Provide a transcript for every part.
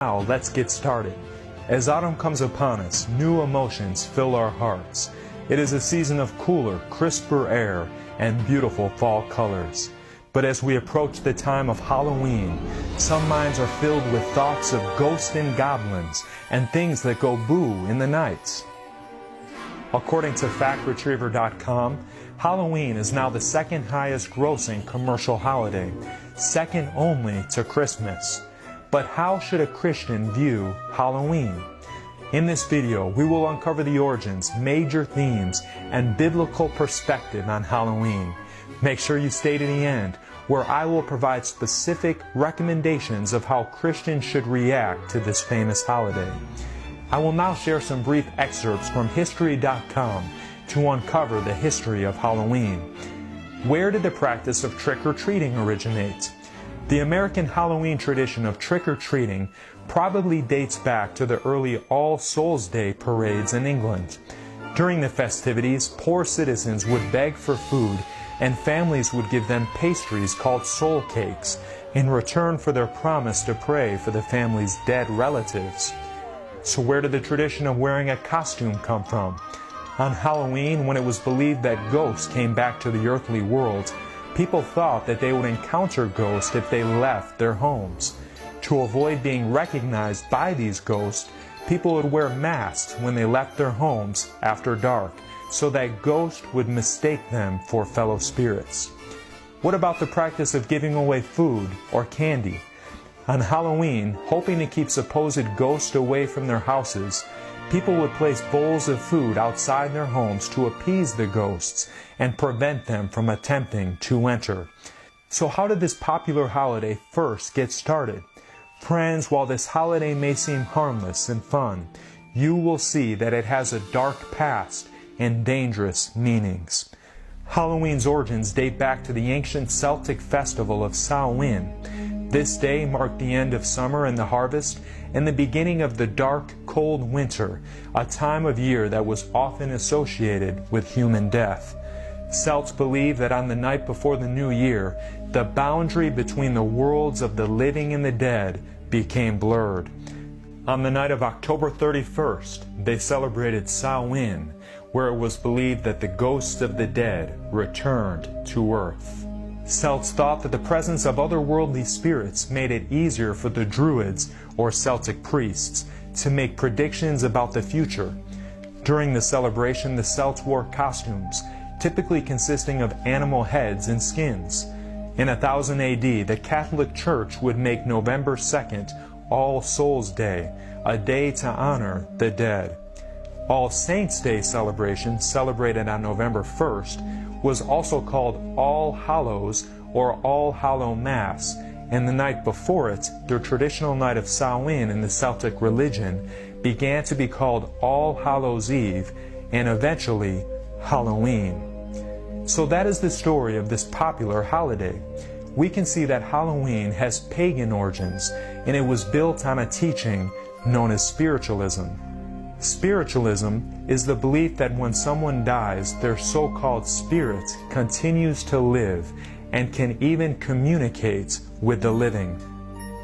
Now let's get started. As autumn comes upon us, new emotions fill our hearts. It is a season of cooler, crisper air and beautiful fall colors. But as we approach the time of Halloween, some minds are filled with thoughts of ghosts and goblins and things that go boo in the nights. According to FactRetriever.com, Halloween is now the second highest grossing commercial holiday, second only to Christmas. But how should a Christian view Halloween? In this video, we will uncover the origins, major themes, and biblical perspective on Halloween. Make sure you stay to the end, where I will provide specific recommendations of how Christians should react to this famous holiday. I will now share some brief excerpts from History.com to uncover the history of Halloween. Where did the practice of trick-or-treating originate? The American Halloween tradition of trick-or-treating probably dates back to the early All Souls Day parades in England. During the festivities, poor citizens would beg for food, and families would give them pastries called soul cakes in return for their promise to pray for the family's dead relatives. So where did the tradition of wearing a costume come from? On Halloween, when it was believed that ghosts came back to the earthly world, people thought that they would encounter ghosts if they left their homes. To avoid being recognized by these ghosts, people would wear masks when they left their homes after dark, so that ghosts would mistake them for fellow spirits. What about the practice of giving away food or candy? On Halloween, hoping to keep supposed ghosts away from their houses, people would place bowls of food outside their homes to appease the ghosts and prevent them from attempting to enter. So how did this popular holiday first get started? Friends, while this holiday may seem harmless and fun, you will see that it has a dark past and dangerous meanings. Halloween's origins date back to the ancient Celtic festival of Samhain. This day marked the end of summer and the harvest, and the beginning of the dark, cold winter, a time of year that was often associated with human death. Celts believed that on the night before the new year, the boundary between the worlds of the living and the dead became blurred. On the night of October 31st, they celebrated Samhain, where it was believed that the ghosts of the dead returned to earth. Celts thought that the presence of otherworldly spirits made it easier for the Druids, or Celtic priests, to make predictions about the future. During the celebration, the Celts wore costumes, typically consisting of animal heads and skins. In 1000 AD, the Catholic Church would make November 2nd All Souls Day, a day to honor the dead. All Saints' Day celebration, celebrated on November 1st, was also called All Hallows or All Hallow Mass, and the night before it, the traditional night of Samhain in the Celtic religion, began to be called All Hallows Eve and eventually Halloween. So that is the story of this popular holiday. We can see that Halloween has pagan origins, and it was built on a teaching known as spiritualism. Spiritualism is the belief that when someone dies, their so-called spirit continues to live and can even communicate with the living.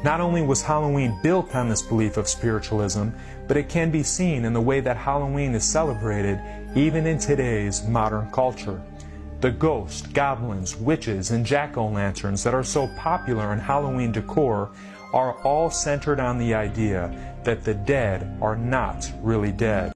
Not only was Halloween built on this belief of spiritualism, but it can be seen in the way that Halloween is celebrated even in today's modern culture. The ghosts, goblins, witches, and jack-o'-lanterns that are so popular in Halloween decor are all centered on the idea that the dead are not really dead.